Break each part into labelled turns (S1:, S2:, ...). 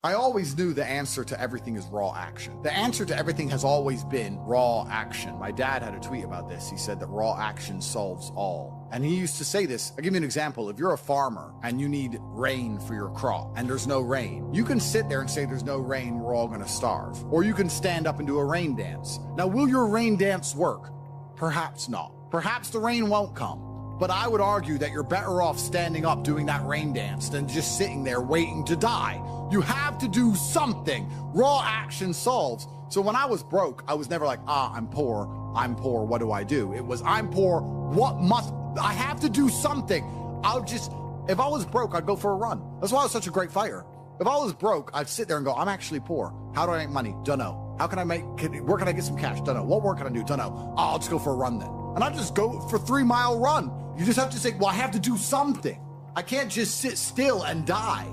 S1: I always knew the answer to everything is raw action. The answer to everything has always been raw action. My dad had a tweet about this. He said that raw action solves all. And he used to say this. I'll give you an example. If you're a farmer and you need rain for your crop and there's no rain, you can sit there and say there's no rain, we're all gonna starve. Or you can stand up and do a rain dance. Now, will your rain dance work? Perhaps not. Perhaps the rain won't come. But I would argue that you're better off standing up doing that rain dance than just sitting there waiting to die. You have to do something. Raw action solves. So when I was broke, I was never like, I'm poor, what do I do? It was, I'm poor, I have to do something. If I was broke, I'd go for a run. That's why I was such a great fighter. If I was broke, I'd sit there and go, I'm actually poor. How do I make money? Don't know. Where can I get some cash? Don't know. What work can I do? Don't know. I'll just go for a run then. And I'll just go for a 3-mile run. You just have to say, well, I have to do something. I can't just sit still and die.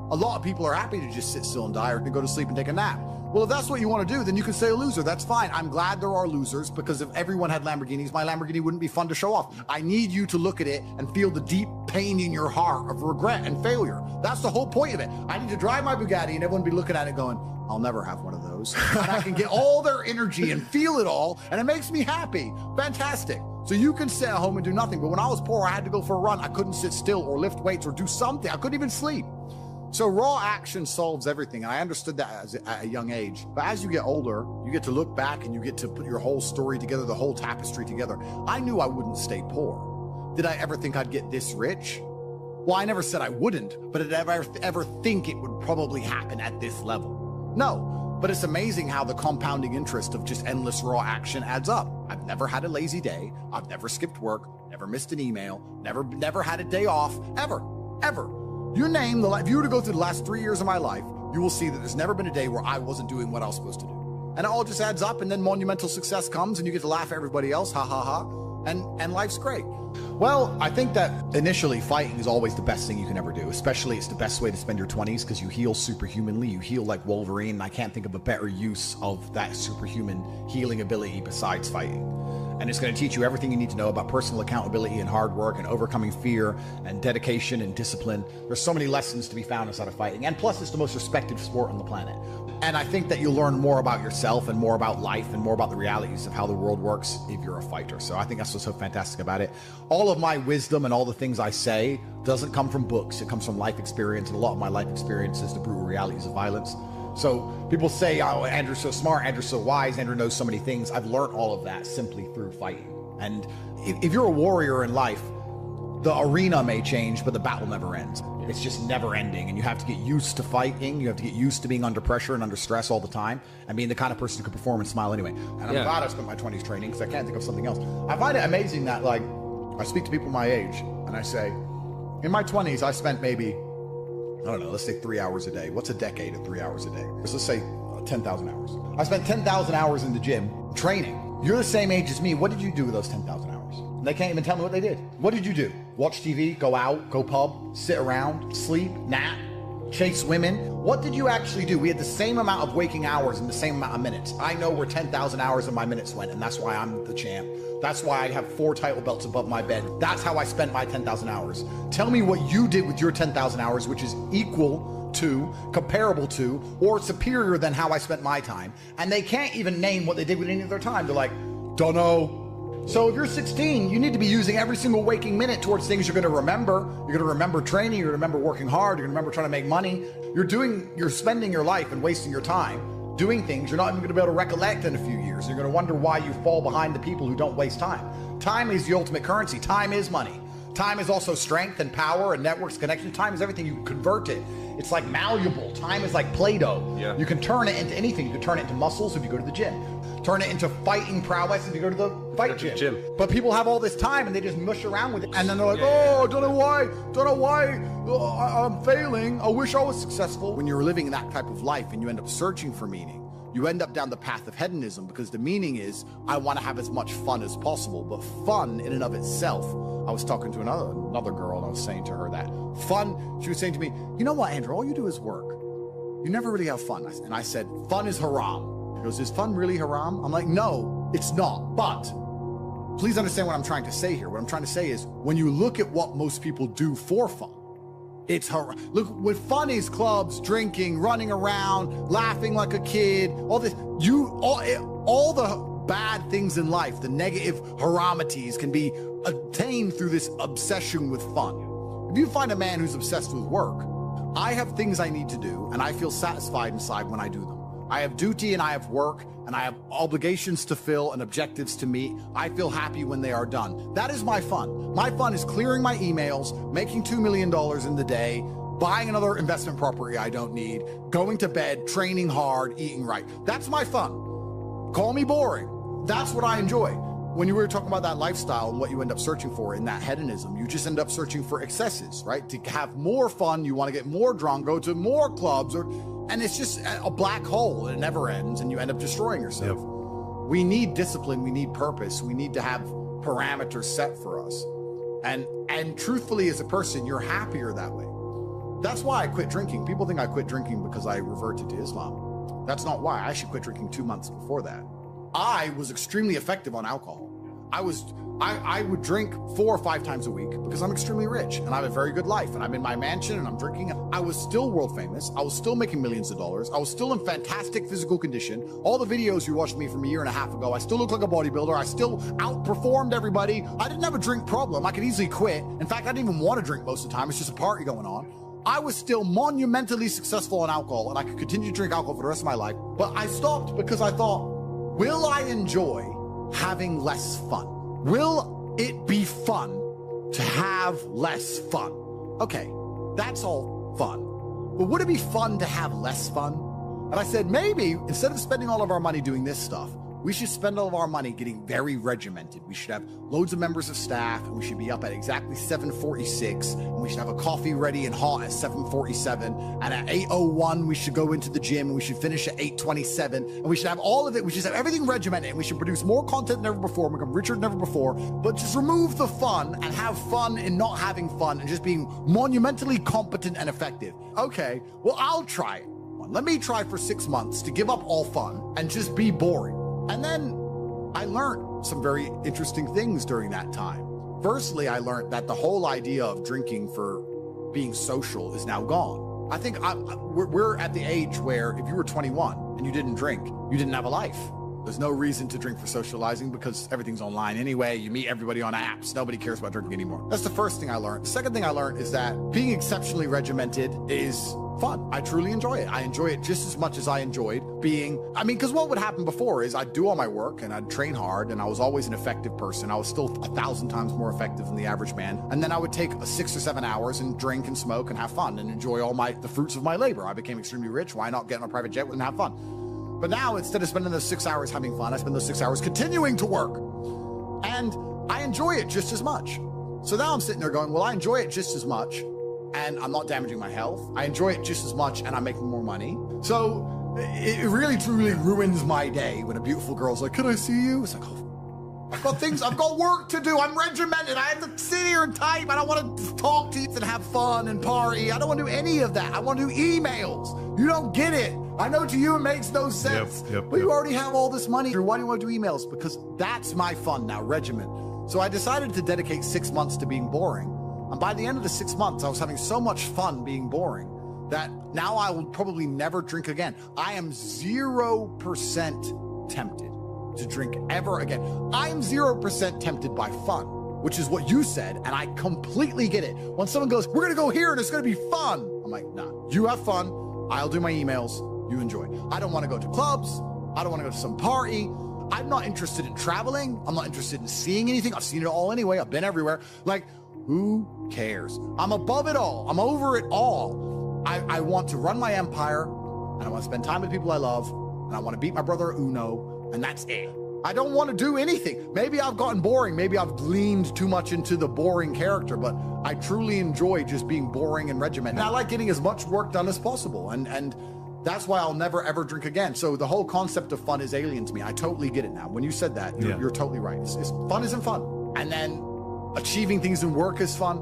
S1: A lot of people are happy to just sit still and die or to go to sleep and take a nap. Well, if that's what you want to do, then you can say a loser. That's fine. I'm glad there are losers, because if everyone had Lamborghinis, my Lamborghini wouldn't be fun to show off. I need you to look at it and feel the deep pain in your heart of regret and failure. That's the whole point of it. I need to drive my Bugatti and everyone be looking at it going, I'll never have one of those. And I can get all their energy and feel it all, and it makes me happy. Fantastic. So you can sit at home and do nothing. But when I was poor, I had to go for a run. I couldn't sit still or lift weights or do something. I couldn't even sleep. So raw action solves everything. And I understood that at a young age. But as you get older, you get to look back and you get to put your whole story together, the whole tapestry together. I knew I wouldn't stay poor. Did I ever think I'd get this rich? Well, I never said I wouldn't, but did I ever think it would probably happen at this level? No. But it's amazing how the compounding interest of just endless raw action adds up. I've never had a lazy day. I've never skipped work, never missed an email, never had a day off, ever. You name if you were to go through the last 3 years of my life, you will see that there's never been a day where I wasn't doing what I was supposed to do. And it all just adds up, and then monumental success comes and you get to laugh at everybody else, ha ha ha, and life's great. Well, I think that initially fighting is always the best thing you can ever do. Especially it's the best way to spend your 20s because you heal superhumanly. You heal like Wolverine. And I can't think of a better use of that superhuman healing ability besides fighting. And it's going to teach you everything you need to know about personal accountability and hard work and overcoming fear and dedication and discipline. There's so many lessons to be found inside of fighting. And plus, it's the most respected sport on the planet. And I think that you'll learn more about yourself and more about life and more about the realities of how the world works if you're a fighter. So I think that's what's so fantastic about it. All of my wisdom and all the things I say doesn't come from books. It comes from life experience. And a lot of my life experience is the brutal realities of violence. So people say, oh, Andrew's so smart, Andrew's so wise, Andrew knows so many things. I've learned all of that simply through fighting. And if you're a warrior in life, the arena may change, but the battle never ends. It's just never ending. And you have to get used to fighting. You have to get used to being under pressure and under stress all the time and being the kind of person who can perform and smile anyway. And I'm glad I spent my 20s training because I can't think of something else. I find it amazing that, like, I speak to people my age and I say, in my 20s, I spent maybe, I don't know, let's say 3 hours a day. What's a decade at 3 hours a day? Let's say 10,000 hours. I spent 10,000 hours in the gym training. You're the same age as me. What did you do with those 10,000 hours? They can't even tell me what they did. What did you do? Watch TV, go out, go pub, sit around, sleep, nap, chase women? What did you actually do? We had the same amount of waking hours and the same amount of minutes. I know where 10,000 hours of my minutes went, and that's why I'm the champ. That's why I have 4 title belts above my bed. That's how I spent my 10,000 hours. Tell me what you did with your 10,000 hours, which is equal to, comparable to, or superior than how I spent my time. And they can't even name what they did with any of their time. They're like, don't know. So if you're 16, you need to be using every single waking minute towards things you're going to remember. You're going to remember training. You're going to remember working hard. You're going to remember trying to make money. You're spending your life and wasting your time doing things you're not even going to be able to recollect in a few years. You're going to wonder why you fall behind the people who don't waste time. Time is the ultimate currency. Time is money. Time is also strength and power and networks, connection. Time is everything. You can convert it. It's like malleable. Time is like Play-Doh. Yeah. You can turn it into anything. You can turn it into muscles if you go to the gym. Turn it into fighting prowess if you go to the fight gym. But people have all this time and they just mush around with it. And then they're like, I don't know why I'm failing. I wish I was successful. When you're living that type of life and you end up searching for meaning, you end up down the path of hedonism because the meaning is, I want to have as much fun as possible. But fun in and of itself, I was talking to another girl and I was saying to her that fun, she was saying to me, you know what, Andrew, all you do is work. You never really have fun. And I said, fun is haram. She goes, is fun really haram? I'm like, no, it's not. But please understand what I'm trying to say here. What I'm trying to say is when you look at what most people do for fun, Look, what fun is clubs, drinking, running around, laughing like a kid, all this. All the bad things in life, the negative haramities can be attained through this obsession with fun. If you find a man who's obsessed with work, I have things I need to do, and I feel satisfied inside when I do them. I have duty and I have work and I have obligations to fill and objectives to meet. I feel happy when they are done. That is my fun. My fun is clearing my emails, making $2 million in the day, buying another investment property I don't need, going to bed, training hard, eating right. That's my fun. Call me boring. That's what I enjoy. When you were talking about that lifestyle and what you end up searching for in that hedonism, you just end up searching for excesses, right? To have more fun, you want to get more drunk, go to more clubs, and it's just a black hole. It never ends, and you end up destroying yourself. Yep. We need discipline. We need purpose. We need to have parameters set for us. And truthfully, as a person, you're happier that way. That's why I quit drinking. People think I quit drinking because I reverted to Islam. That's not why. I actually quit drinking 2 months before that. I was extremely effective on alcohol. I would drink 4 or 5 times a week because I'm extremely rich and I have a very good life and I'm in my mansion and I'm drinking. I was still world famous. I was still making millions of dollars. I was still in fantastic physical condition. All the videos you watched me from a year and a half ago, I still look like a bodybuilder. I still outperformed everybody. I didn't have a drink problem. I could easily quit. In fact, I didn't even want to drink most of the time. It's just a party going on. I was still monumentally successful on alcohol and I could continue to drink alcohol for the rest of my life. But I stopped because I thought, will I enjoy having less fun? Will it be fun to have less fun? Okay, that's all fun. But would it be fun to have less fun? And I said, maybe instead of spending all of our money doing this stuff, we should spend all of our money getting very regimented. We should have loads of members of staff, and we should be up at exactly 7:46, and we should have a coffee ready and hot at 7:47, and at 8:01 we should go into the gym, and we should finish at 8:27, and we should have all of it. We should have everything regimented, and we should produce more content than ever before, become richer than ever before, but just remove the fun and have fun in not having fun and just being monumentally competent and effective. Okay, well, I'll try it. Let me try for 6 months to give up all fun and just be boring. And then I learned some very interesting things during that time. Firstly, I learned that the whole idea of drinking for being social is now gone. I think we're at the age where if you were 21 and you didn't drink, you didn't have a life. There's no reason to drink for socializing because everything's online anyway. You meet everybody on apps. Nobody cares about drinking anymore. That's the first thing I learned. The second thing I learned is that being exceptionally regimented is fun. I truly enjoy it. I enjoy it just as much as I enjoyed being, because what would happen before is I'd do all my work and I'd train hard and I was always an effective person. I was still 1,000 times more effective than the average man. And then I would take 6 or 7 hours and drink and smoke and have fun and enjoy all the fruits of my labor. I became extremely rich. Why not get on a private jet and have fun? But now, instead of spending those 6 hours having fun, I spend those 6 hours continuing to work. And I enjoy it just as much. So now I'm sitting there going, well, I enjoy it just as much and I'm not damaging my health. I enjoy it just as much and I'm making more money. So it really, truly ruins my day when a beautiful girl's like, can I see you? It's like, oh, I've got work to do. I'm regimented. I have to sit here and type. I don't want to talk to you and have fun and party. I don't want to do any of that. I want to do emails. You don't get it. I know to you it makes no sense, but you already have all this money. Why do you want to do emails? Because that's my fun now, regiment. So I decided to dedicate 6 months to being boring. And by the end of the 6 months, I was having so much fun being boring that now I will probably never drink again. I am 0% tempted to drink ever again. I am 0% tempted by fun, which is what you said, and I completely get it. When someone goes, we're gonna go here and it's gonna be fun, I'm like, nah, you have fun, I'll do my emails, you enjoy. I don't wanna go to clubs, I don't wanna go to some party, I'm not interested in traveling, I'm not interested in seeing anything, I've seen it all anyway, I've been everywhere. Like, who cares? I'm above it all, I'm over it all. I want to run my empire, and I want to spend time with people I love, and I want to beat my brother at Uno, and that's it. I don't want to do anything. Maybe I've gotten boring. Maybe I've leaned too much into the boring character, but I truly enjoy just being boring and regimented. And I like getting as much work done as possible, and that's why I'll never, ever drink again. So the whole concept of fun is alien to me. I totally get it now. When you said that, you're totally right. Fun isn't fun. And then achieving things in work is fun.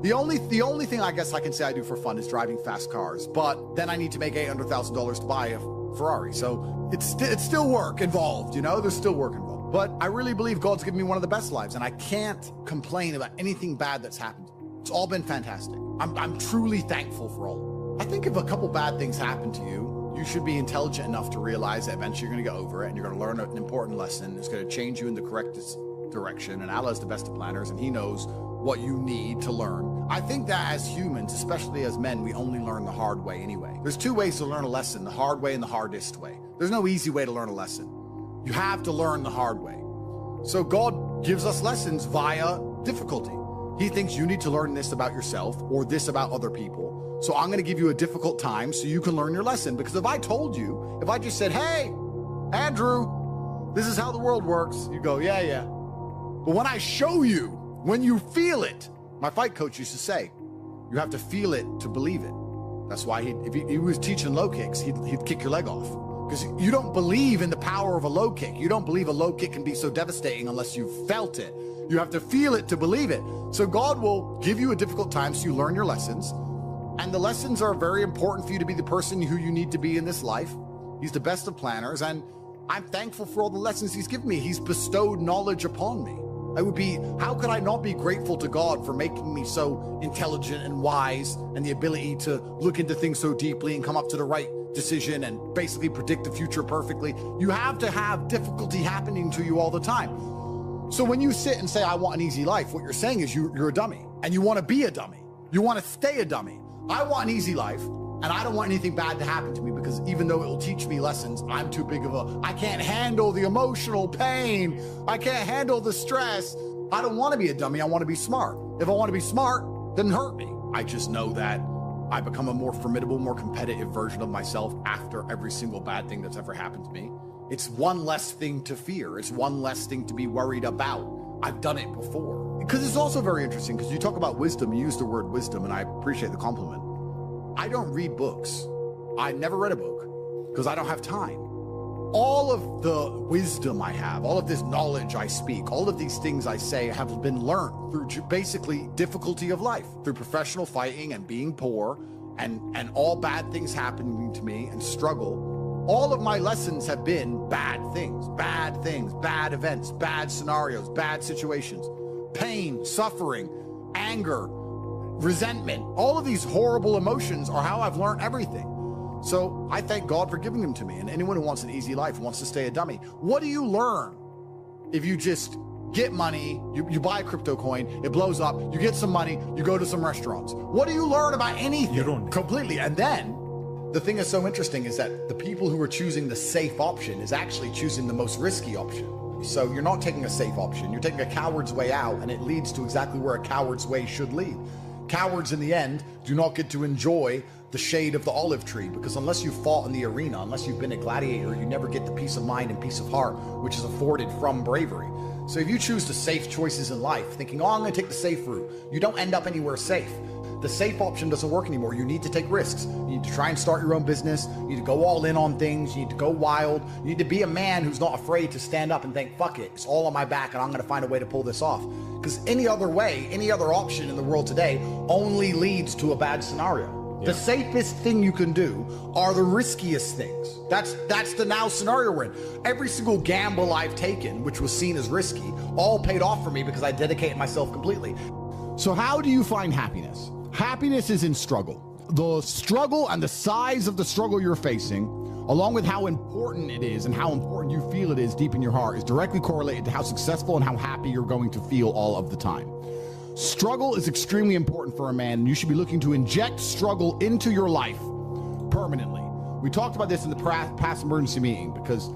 S1: The only thing I guess I can say I do for fun is driving fast cars, but then I need to make $800,000 to buy a Ferrari. So it's still work involved, you know, there's still work involved. But I really believe God's given me one of the best lives, and I can't complain about anything bad that's happened. It's all been fantastic. I'm truly thankful for all. I think if a couple bad things happen to you, you should be intelligent enough to realize that eventually you're going to get over it and you're going to learn an important lesson. It's going to change you in the correct direction. And Allah's the best of planners, and he knows what you need to learn. I think that as humans, especially as men, we only learn the hard way anyway. There's two ways to learn a lesson, the hard way and the hardest way. There's no easy way to learn a lesson. You have to learn the hard way. So God gives us lessons via difficulty. He thinks you need to learn this about yourself or this about other people. So I'm going to give you a difficult time so you can learn your lesson. Because if I told you, if I just said, hey, Andrew, this is how the world works, you go, yeah. But when I show you, when you feel it, my fight coach used to say, you have to feel it to believe it. That's why if he was teaching low kicks, he'd kick your leg off. Because you don't believe in the power of a low kick. You don't believe a low kick can be so devastating unless you've felt it. You have to feel it to believe it. So God will give you a difficult time so you learn your lessons. And the lessons are very important for you to be the person who you need to be in this life. He's the best of planners. And I'm thankful for all the lessons he's given me. He's bestowed knowledge upon me. How could I not be grateful to God for making me so intelligent and wise and the ability to look into things so deeply and come up to the right decision and basically predict the future perfectly? You have to have difficulty happening to you all the time. So when you sit and say, I want an easy life, what you're saying is you're a dummy and you want to be a dummy. You want to stay a dummy. I want an easy life and I don't want anything bad to happen to me because even though it will teach me lessons, I'm too big of I can't handle the emotional pain. I can't handle the stress. I don't want to be a dummy. I want to be smart. If I want to be smart, then hurt me. I just know that I become a more formidable, more competitive version of myself after every single bad thing that's ever happened to me. It's one less thing to fear. It's one less thing to be worried about. I've done it before. Because it's also very interesting because you talk about wisdom, you use the word wisdom, and I appreciate the compliment. I don't read books. I never read a book because I don't have time. All of the wisdom I have, all of this knowledge I speak, all of these things I say have been learned through basically difficulty of life, through professional fighting and being poor and all bad things happening to me and struggle. All of my lessons have been bad things, bad events, bad scenarios, bad situations, pain, suffering, anger, resentment. All of these horrible emotions are how I've learned everything. So I thank God for giving them to me. And anyone who wants an easy life wants to stay a dummy. What do you learn if you just get money, you buy a crypto coin, it blows up, you get some money, you go to some restaurants? What do you learn about anything?
S2: You don't.
S1: Completely. And then the thing that's so interesting is that the people who are choosing the safe option is actually choosing the most risky option. So you're not taking a safe option, you're taking a coward's way out, and it leads to exactly where a coward's way should lead. Cowards in the end do not get to enjoy the shade of the olive tree because unless you've fought in the arena, unless you've been a gladiator, you never get the peace of mind and peace of heart, which is afforded from bravery. So if you choose the safe choices in life, thinking, oh, I'm going to take the safe route, you don't end up anywhere safe. The safe option doesn't work anymore. You need to take risks. You need to try and start your own business. You need to go all in on things. You need to go wild. You need to be a man who's not afraid to stand up and think, fuck it, it's all on my back and I'm going to find a way to pull this off. Because any other way, any other option in the world today only leads to a bad scenario. Yeah. The safest thing you can do are the riskiest things. That's the now scenario we're in. Every single gamble I've taken, which was seen as risky, all paid off for me because I dedicated myself completely. So how do you find happiness? Happiness is in struggle. The struggle and the size of the struggle you're facing, along with how important it is and how important you feel it is deep in your heart, is directly correlated to how successful and how happy you're going to feel all of the time. Struggle is extremely important for a man, and you should be looking to inject struggle into your life permanently. We talked about this in the past emergency meeting, because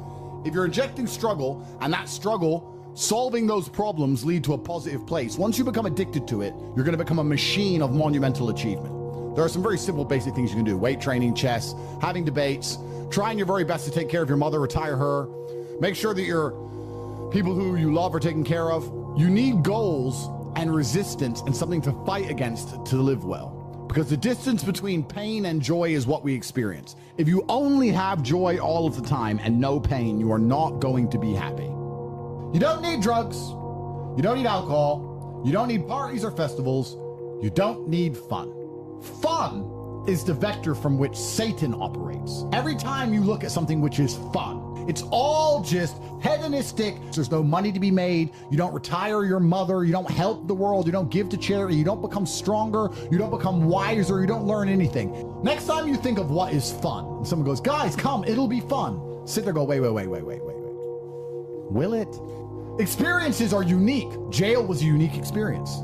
S1: if you're injecting struggle and that struggle solving those problems lead to a positive place, once you become addicted to it, you're going to become a machine of monumental achievement. There are some very simple basic things you can do: weight training, chess, having debates, trying your very best to take care of your mother, retire her, make sure that your people who you love are taken care of. You need goals and resistance and something to fight against to live well, because the distance between pain and joy is what we experience. If you only have joy all of the time and no pain, you are not going to be happy. You don't need drugs, you don't need alcohol, you don't need parties or festivals, you don't need fun. Fun is the vector from which Satan operates. Every time you look at something which is fun,
S2: It's all just hedonistic. There's no money to be made. You don't retire your mother. You don't help the world. You don't give to charity. You don't become stronger. You don't become wiser. You don't learn anything. Next time you think of what is fun, and someone goes, guys, come, it'll be fun. Sit there, go, wait. Will it? Experiences are unique. Jail was a unique experience.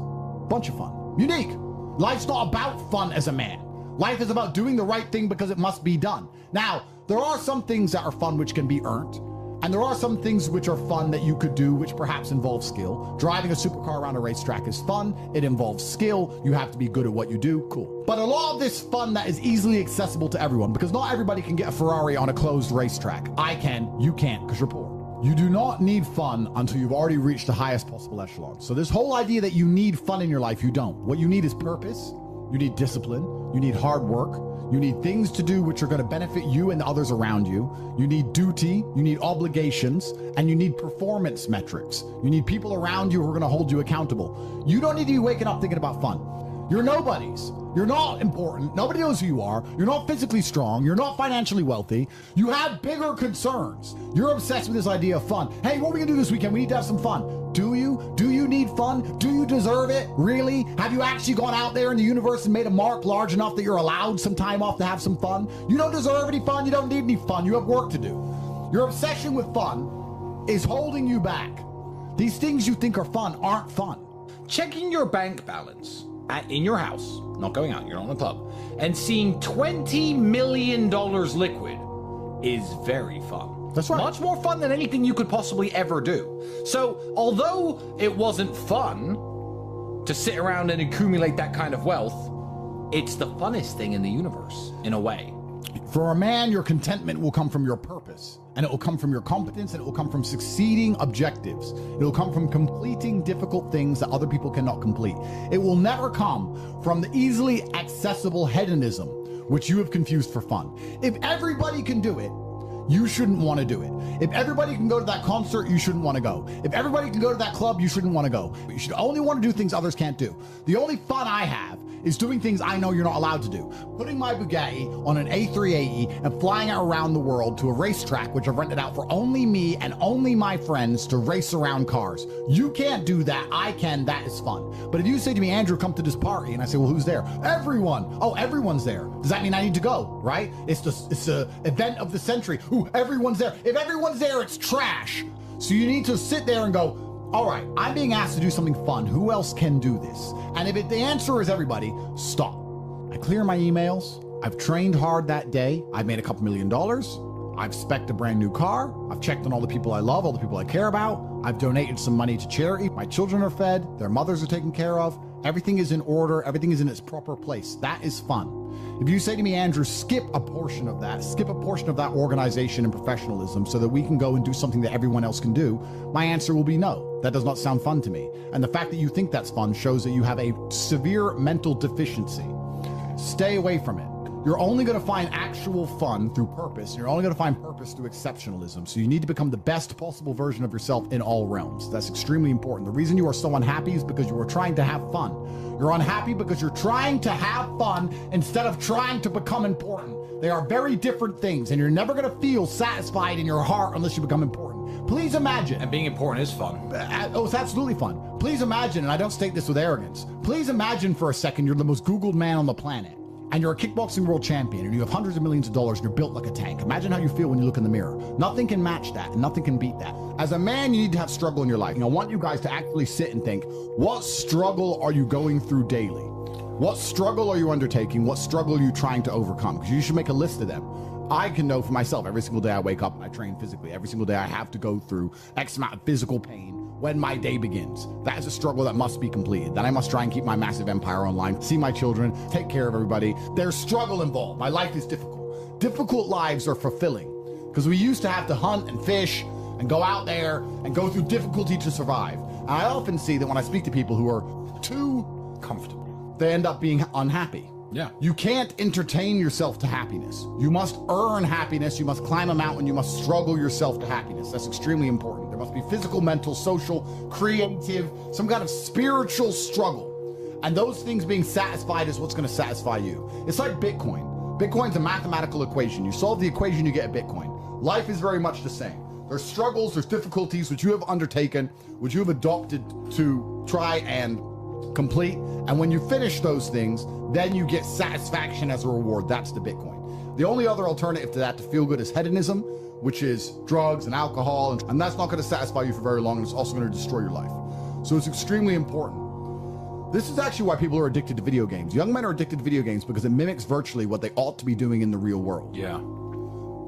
S2: Bunch of fun. Unique. Life's not about fun as a man. Life is about doing the right thing because it must be done. Now, there are some things that are fun which can be earned, and there are some things which are fun that you could do which perhaps involve skill. Driving a supercar around a racetrack is fun. It involves skill. You have to be good at what you do. Cool. But a lot of this fun that is easily accessible to everyone, because not everybody can get a Ferrari on a closed racetrack. I can, you can't, because you're poor. You do not need fun until you've already reached the highest possible echelon. So this whole idea that you need fun in your life, you don't. What you need is purpose. You need discipline. You need hard work. You need things to do which are going to benefit you and the others around you. You need duty. You need obligations. And you need performance metrics. You need people around you who are going to hold you accountable. You don't need to be waking up thinking about fun. You're nobodies. You're not important. Nobody knows who you are. You're not physically strong. You're not financially wealthy. You have bigger concerns. You're obsessed with this idea of fun. Hey, what are we gonna do this weekend? We need to have some fun. Do you? Do you need fun? Do you deserve it? Really? Have you actually gone out there in the universe and made a mark large enough that you're allowed some time off to have some fun? You don't deserve any fun. You don't need any fun. You have work to do. Your obsession with fun is holding you back. These things you think are fun aren't fun.
S3: Checking your bank balance in your house, not going out, you're not in a club, and seeing $20 million liquid is very fun.
S2: That's right.
S3: Much more fun than anything you could possibly ever do. So, although it wasn't fun to sit around and accumulate that kind of wealth, it's the funnest thing in the universe, in a way.
S2: For a man, your contentment will come from your purpose, and it will come from your competence, and it will come from succeeding objectives. It will come from completing difficult things that other people cannot complete. It will never come from the easily accessible hedonism, which you have confused for fun. If everybody can do it, you shouldn't want to do it. If everybody can go to that concert, you shouldn't want to go. If everybody can go to that club, you shouldn't want to go. You should only want to do things others can't do. The only fun I have is doing things I know you're not allowed to do. Putting my Bugatti on an A380 and flying it around the world to a racetrack, which I've rented out for only me and only my friends to race around cars. You can't do that. I can. That is fun. But if you say to me, Andrew, come to this party, and I say, well, who's there? Everyone. Oh, everyone's there. Does that mean I need to go, right? It's the event of the century. Ooh, everyone's there. If everyone's there, it's trash. So you need to sit there and go, all right, I'm being asked to do something fun. Who else can do this? And if the answer is everybody, stop. I clear my emails. I've trained hard that day. I've made a couple $1 million. I've spec'd a brand new car. I've checked on all the people I love, all the people I care about. I've donated some money to charity. My children are fed. Their mothers are taken care of. Everything is in order. Everything is in its proper place. That is fun. If you say to me, Andrew, skip a portion of that organization and professionalism so that we can go and do something that everyone else can do, my answer will be no. That does not sound fun to me. And the fact that you think that's fun shows that you have a severe mental deficiency. Stay away from it. You're only going to find actual fun through purpose. You're only going to find purpose through exceptionalism. So you need to become the best possible version of yourself in all realms. That's extremely important. The reason you are so unhappy is because you are trying to have fun. You're unhappy because you're trying to have fun instead of trying to become important. They are very different things, and you're never going to feel satisfied in your heart unless you become important. Please imagine.
S3: And being important is fun.
S2: Oh, it's absolutely fun. Please imagine, and I don't state this with arrogance, please imagine for a second you're the most Googled man on the planet. And you're a kickboxing world champion, and you have hundreds of millions of dollars, and you're built like a tank. Imagine how you feel when you look in the mirror. Nothing can match that, and nothing can beat that. As a man, you need to have struggle in your life. And I want you guys to actually sit and think, what struggle are you going through daily? What struggle are you undertaking? What struggle are you trying to overcome? Because you should make a list of them. I can know for myself, every single day I wake up and I train physically. Every single day I have to go through X amount of physical pain when my day begins. That is a struggle that must be completed. Then I must try and keep my massive empire online, see my children, take care of everybody. There's struggle involved. My life is difficult. Difficult lives are fulfilling because we used to have to hunt and fish and go out there and go through difficulty to survive. And I often see that when I speak to people who are too comfortable, they end up being unhappy.
S3: Yeah.
S2: You can't entertain yourself to happiness. You must earn happiness. You must climb a mountain. You must struggle yourself to happiness. That's extremely important. There must be physical, mental, social, creative, some kind of spiritual struggle. And those things being satisfied is what's going to satisfy you. It's like Bitcoin. Bitcoin's a mathematical equation. You solve the equation, you get a Bitcoin. Life is very much the same. There's struggles, there's difficulties which you have undertaken, which you have adopted to try and complete. And when you finish those things, then you get satisfaction as a reward. That's the Bitcoin. The only other alternative to that to feel good is hedonism, which is drugs and alcohol. And that's not going to satisfy you for very long. And it's also going to destroy your life. So it's extremely important. This is actually why people are addicted to video games. Young men are addicted to video games because it mimics virtually what they ought to be doing in the real world.
S3: Yeah.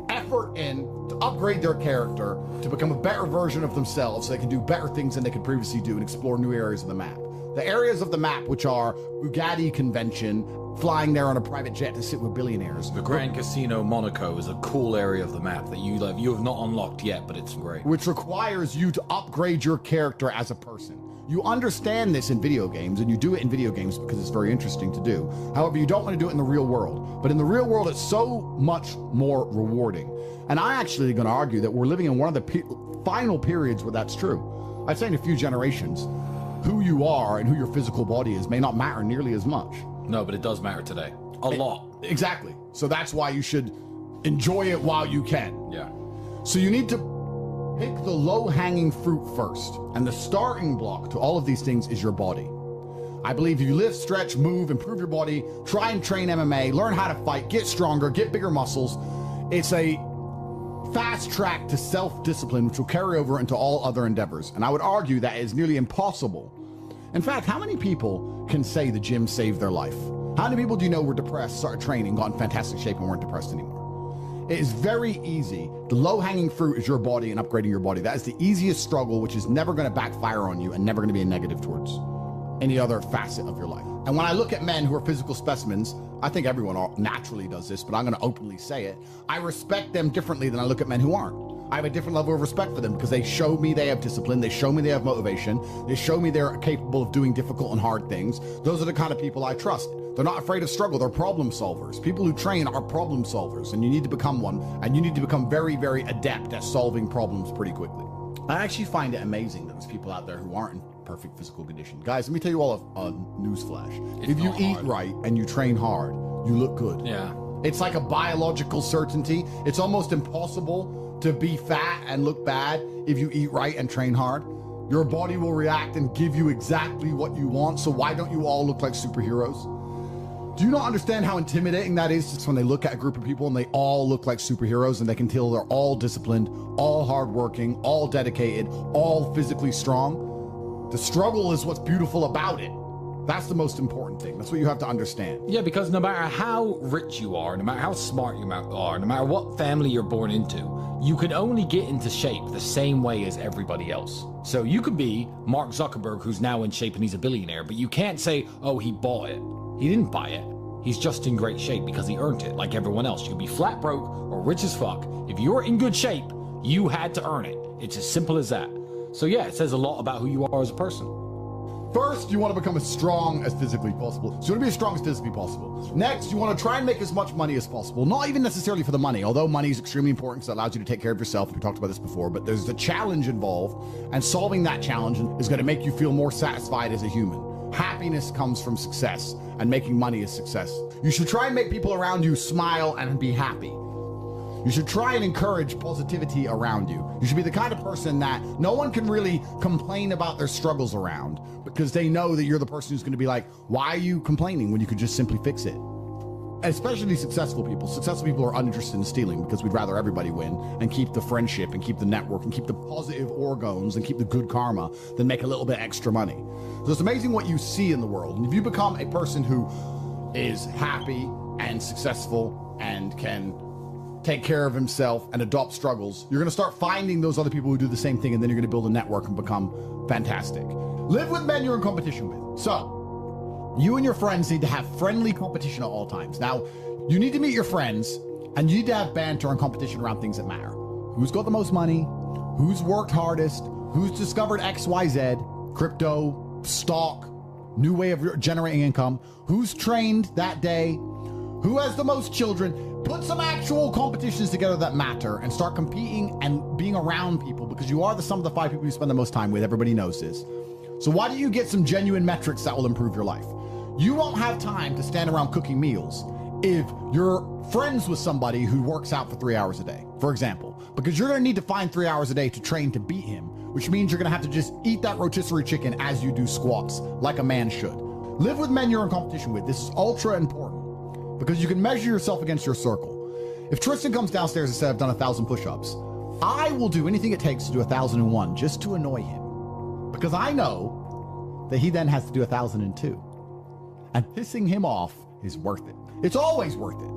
S2: Effort in to upgrade their character, to become a better version of themselves so they can do better things than they could previously do and explore new areas of the map. The areas of the map which are Bugatti convention, flying there on a private jet to sit with billionaires.
S3: The Grand Casino Monaco is a cool area of the map that you have not unlocked yet, but it's great.
S2: Which requires you to upgrade your character as a person. You understand this in video games, and you do it in video games because it's very interesting to do. However, you don't want to do it in the real world. But in the real world, it's so much more rewarding. And I'm actually going to argue that we're living in one of the final periods where that's true. I'd say in a few generations, who you are and who your physical body is may not matter nearly as much.
S3: No, but it does matter today. A lot.
S2: Exactly. So that's why you should enjoy it while you can.
S3: Yeah.
S2: So you need to pick the low-hanging fruit first. And the starting block to all of these things is your body. I believe if you lift, stretch, move, improve your body, try and train MMA, learn how to fight, get stronger, get bigger muscles, it's a fast track to self-discipline, which will carry over into all other endeavors. And I would argue that is nearly impossible. In fact, how many people can say the gym saved their life? How many people do you know were depressed, started training, got in fantastic shape, and weren't depressed anymore? It is very easy. The low-hanging fruit is your body and upgrading your body. That is the easiest struggle, which is never going to backfire on you and never going to be a negative towards any other facet of your life. And when I look at men who are physical specimens, I think everyone naturally does this, but I'm going to openly say it. I respect them differently than I look at men who aren't. I have a different level of respect for them because they show me they have discipline. They show me they have motivation. They show me they're capable of doing difficult and hard things. Those are the kind of people I trust. They're not afraid of struggle. They're problem solvers. People who train are problem solvers, and you need to become one, and you need to become very, very adept at solving problems pretty quickly. I actually find it amazing that there's people out there who aren't in perfect physical condition. Guys, let me tell you all a news flash. If you eat right and you train hard, you look good.
S3: Yeah.
S2: It's like a biological certainty. It's almost impossible to be fat and look bad if you eat right and train hard. Your body will react and give you exactly what you want. So why don't you all look like superheroes? Do you not understand how intimidating that is just when they look at a group of people and they all look like superheroes and they can tell they're all disciplined, all hardworking, all dedicated, all physically strong? The struggle is what's beautiful about it. That's the most important thing. That's what you have to understand.
S3: Yeah, because no matter how rich you are, no matter how smart you are, no matter what family you're born into, you can only get into shape the same way as everybody else. So you could be Mark Zuckerberg, who's now in shape and he's a billionaire, but you can't say, oh, he bought it. He didn't buy it. He's just in great shape because he earned it like everyone else. You could be flat broke or rich as fuck. If you're in good shape, you had to earn it. It's as simple as that. So yeah, it says a lot about who you are as a person.
S2: First, you want to become as strong as physically possible. So you want to be as strong as physically possible. Next, you want to try and make as much money as possible. Not even necessarily for the money, although money is extremely important because it allows you to take care of yourself. We talked about this before, but there's the challenge involved, and solving that challenge is going to make you feel more satisfied as a human. Happiness comes from success, and making money is success. You should try and make people around you smile and be happy. You should try and encourage positivity around you. You should be the kind of person that no one can really complain about their struggles around because they know that you're the person who's going to be like, why are you complaining when you could just simply fix it? Especially successful people. Successful people are uninterested in stealing because we'd rather everybody win and keep the friendship and keep the network and keep the positive organs and keep the good karma than make a little bit extra money. So it's amazing what you see in the world. And if you become a person who is happy and successful and can take care of himself and adopt struggles, you're going to start finding those other people who do the same thing, and then you're going to build a network and become fantastic. Live with men you're in competition with. So you and your friends need to have friendly competition at all times. Now, you need to meet your friends, and you need to have banter and competition around things that matter. Who's got the most money? Who's worked hardest? Who's discovered XYZ, crypto, stock, new way of generating income? Who's trained that day? Who has the most children? Put some actual competitions together that matter and start competing and being around people, because you are the sum of the 5 people you spend the most time with. Everybody knows this. So why don't you get some genuine metrics that will improve your life? You won't have time to stand around cooking meals if you're friends with somebody who works out for 3 hours a day, for example, because you're going to need to find 3 hours a day to train to beat him, which means you're going to have to just eat that rotisserie chicken as you do squats, like a man should. Live with men you're in competition with. This is ultra important because you can measure yourself against your circle. If Tristan comes downstairs and says, I've done 1,000 push-ups, I will do anything it takes to do 1,001 just to annoy him, because I know that he then has to do 1,002. And pissing him off is worth it. It's always worth it.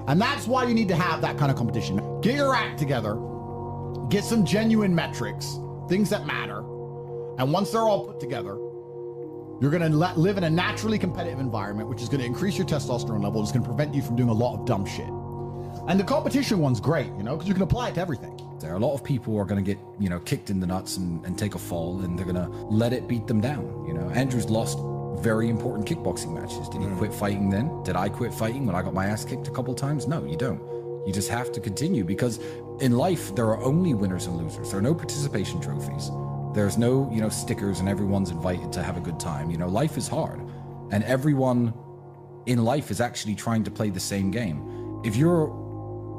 S2: And that's why you need to have that kind of competition. Get your act together, get some genuine metrics, things that matter. And once they're all put together, you're going to live in a naturally competitive environment, which is going to increase your testosterone level. It's going to prevent you from doing a lot of dumb shit. And the competition one's great, you know, because you can apply it to everything.
S4: There are a lot of people who are going to get, you know, kicked in the nuts and take a fall, and they're going to let it beat them down. You know, Andrew's lost very important kickboxing matches. Did he quit fighting then? Did I quit fighting when I got my ass kicked a couple times? No, you don't. You just have to continue, because in life, there are only winners and losers. There are no participation trophies. There's no, you know, stickers and everyone's invited to have a good time. You know, life is hard, and everyone in life is actually trying to play the same game. If you're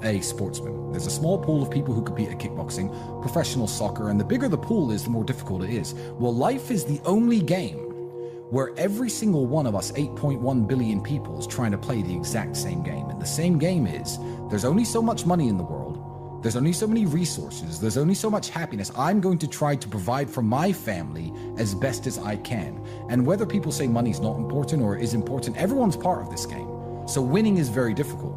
S4: a sportsman, there's a small pool of people who compete at kickboxing, professional soccer, and the bigger the pool is, the more difficult it is. Well, life is the only game where every single one of us 8.1 billion people is trying to play the exact same game. And the same game is, there's only so much money in the world, there's only so many resources, there's only so much happiness. I'm going to try to provide for my family as best as I can. And whether people say money's not important or is important, everyone's part of this game. So winning is very difficult.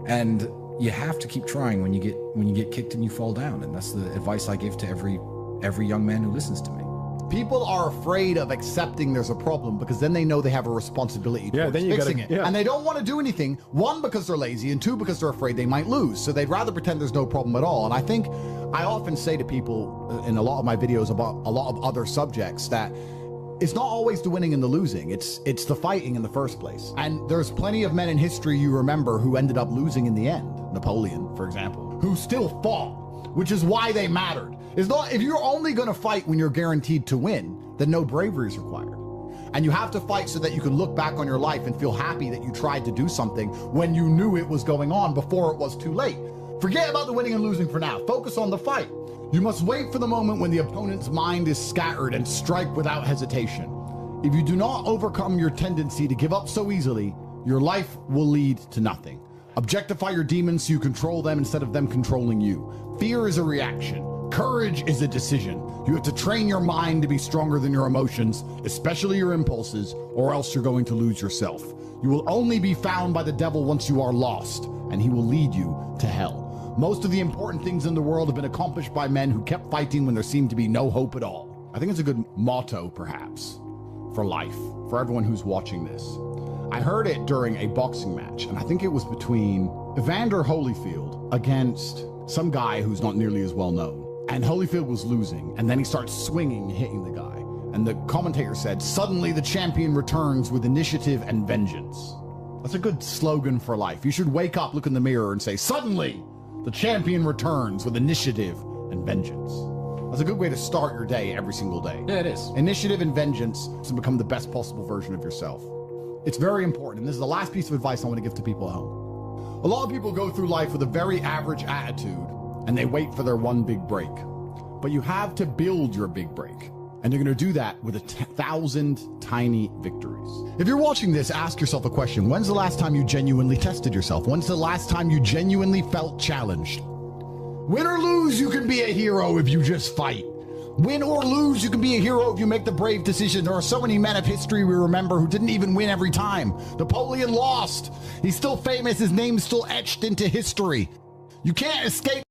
S4: And you have to keep trying when you get kicked and you fall down. And that's the advice I give to every young man who listens to me.
S2: People are afraid of accepting there's a problem because then they know they have a responsibility towards fixing it. And they don't want to do anything, one, because they're lazy, and two, because they're afraid they might lose. So they'd rather pretend there's no problem at all. And I think I often say to people in a lot of my videos about a lot of other subjects that it's not always the winning and the losing. It's the fighting in the first place. And there's plenty of men in history you remember who ended up losing in the end. Napoleon, for example, who still fought, which is why they mattered. It's not, if you're only going to fight when you're guaranteed to win, then no bravery is required. And you have to fight so that you can look back on your life and feel happy that you tried to do something when you knew it was going on before it was too late. Forget about the winning and losing for now. Focus on the fight. You must wait for the moment when the opponent's mind is scattered and strike without hesitation. If you do not overcome your tendency to give up so easily, your life will lead to nothing. Objectify your demons so you control them instead of them controlling you. Fear is a reaction. Courage is a decision. You have to train your mind to be stronger than your emotions, especially your impulses, or else you're going to lose yourself. You will only be found by the devil once you are lost, and he will lead you to hell. Most of the important things in the world have been accomplished by men who kept fighting when there seemed to be no hope at all. I think it's a good motto, perhaps, for life, for everyone who's watching this. I heard it during a boxing match, and I think it was between Evander Holyfield against some guy who's not nearly as well known. And Holyfield was losing, and then he starts swinging, hitting the guy. And the commentator said, "Suddenly the champion returns with initiative and vengeance." That's a good slogan for life. You should wake up, look in the mirror, and say, "Suddenly the champion returns with initiative and vengeance." That's a good way to start your day every single day.
S3: Yeah, it is.
S2: Initiative and vengeance to become the best possible version of yourself. It's very important, and this is the last piece of advice I want to give to people at home. A lot of people go through life with a very average attitude, and they wait for their one big break. But you have to build your big break. And you're going to do that with 1,000 tiny victories. If you're watching this, ask yourself a question. When's the last time you genuinely tested yourself? When's the last time you genuinely felt challenged? Win or lose, you can be a hero if you just fight. Win or lose, you can be a hero if you make the brave decision. There are so many men of history we remember who didn't even win every time. Napoleon lost. He's still famous. His name's still etched into history. You can't escape